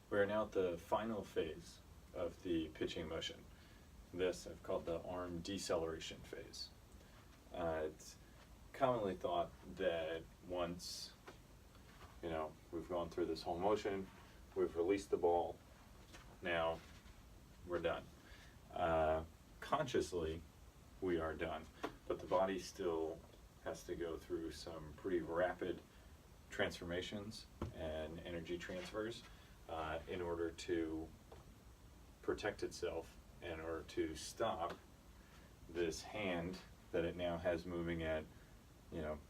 We're now at the final phase of the pitching motion. This I've called the arm deceleration phase. It's commonly thought that once, we've gone through this whole motion, we've released the ball, now we're done. Consciously, we are done, but the body still has to go through some pretty rapid transformations and energy transfers in order to protect itself, in order to stop this hand that it now has moving at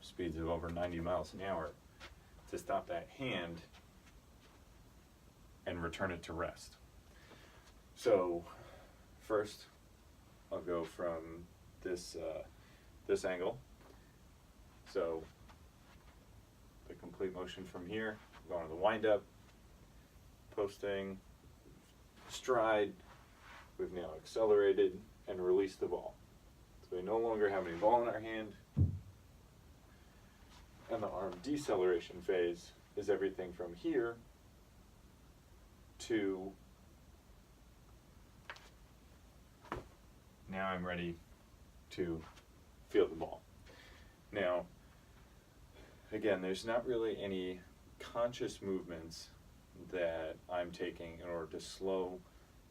speeds of over 90 miles an hour, to stop that hand and return it to rest. So first I'll go from this angle. So the complete motion from here, going to the wind up, posting, stride. We've now accelerated and released the ball. So we no longer have any ball in our hand. And the arm deceleration phase is everything from here to now I'm ready to field the ball. Now, again, there's not really any conscious movements that I'm taking in order to slow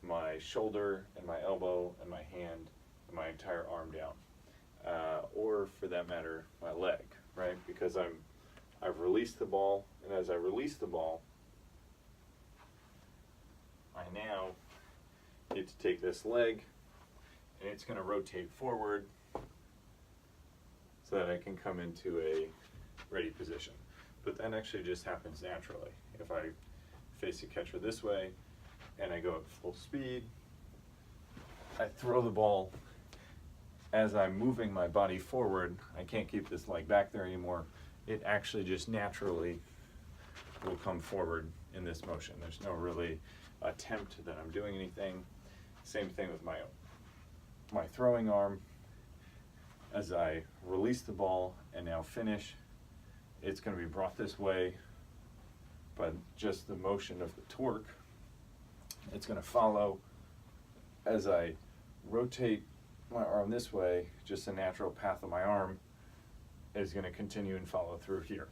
my shoulder and my elbow and my hand and my entire arm down, or for that matter, my leg, right? Because I've released the ball, and as I release the ball, I now need to take this leg, and it's going to rotate forward so that I can come into a ready position. But that actually just happens naturally. If I face the catcher this way and I go at full speed, I throw the ball. As I'm moving my body forward, I can't keep this leg back there anymore. It actually just naturally will come forward in this motion. There's no really attempt that I'm doing anything. Same thing with my throwing arm. As I release the ball and now finish, it's going to be brought this way, but just the motion of the torque, it's going to follow. As I rotate my arm this way, just the natural path of my arm is going to continue and follow through here.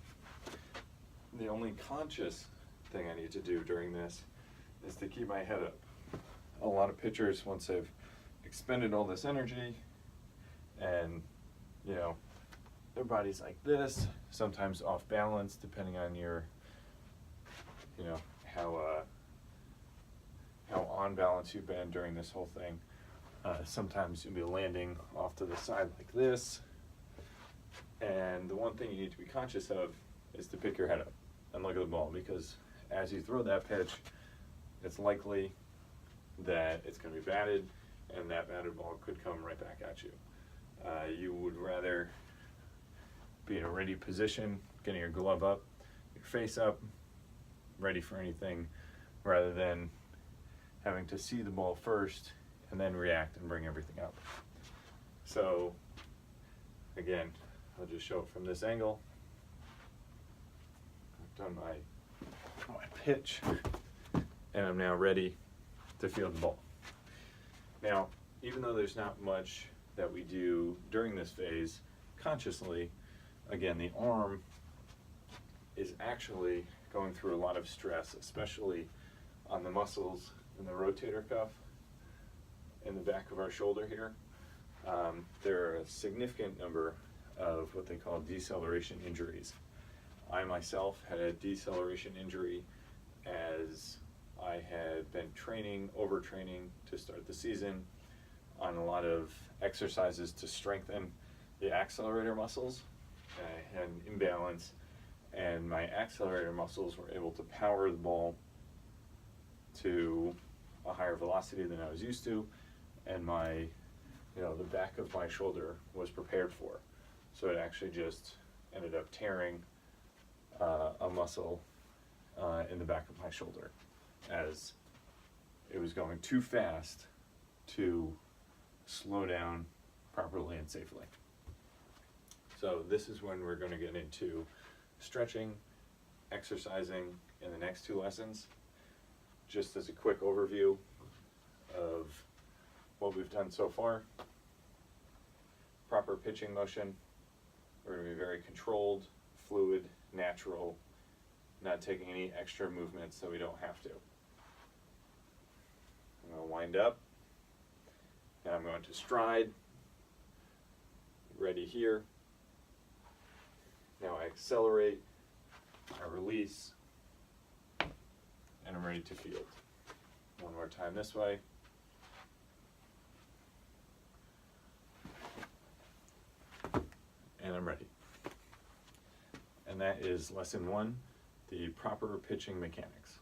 The only conscious thing I need to do during this is to keep my head up. A lot of pitchers, once they've expended all this energy and their body's like this, sometimes off balance depending on your how on balance you've been during this whole thing. Sometimes you'll be landing off to the side like this, and the one thing you need to be conscious of is to pick your head up and look at the ball, because as you throw that pitch, it's likely that it's going to be batted, and that batted ball could come right back at you. You would rather be in a ready position, getting your glove up, your face up, ready for anything, rather than having to see the ball first and then react and bring everything up. So again, I'll just show it from this angle. I've done my pitch, and I'm now ready to field the ball. Now, even though there's not much that we do during this phase consciously, again, the arm is actually going through a lot of stress, especially on the muscles in the rotator cuff in the back of our shoulder here. There are a significant number of what they call deceleration injuries. I myself had a deceleration injury as I had been overtraining to start the season on a lot of exercises to strengthen the accelerator muscles. I had an imbalance, and my accelerator muscles were able to power the ball to a higher velocity than I was used to, and the back of my shoulder was prepared for. So it actually just ended up tearing a muscle in the back of my shoulder, as it was going too fast to slow down properly and safely. So this is when we're going to get into stretching, exercising in the next two lessons. just as a quick overview of what we've done so far. Proper pitching motion. We're going to be very controlled, fluid, natural, not taking any extra movements that we don't have to. I'm going to wind up, and I'm going to stride. Ready here. Now I accelerate, I release, and I'm ready to field. One more time this way. And I'm ready. And that is lesson 1, the proper pitching mechanics.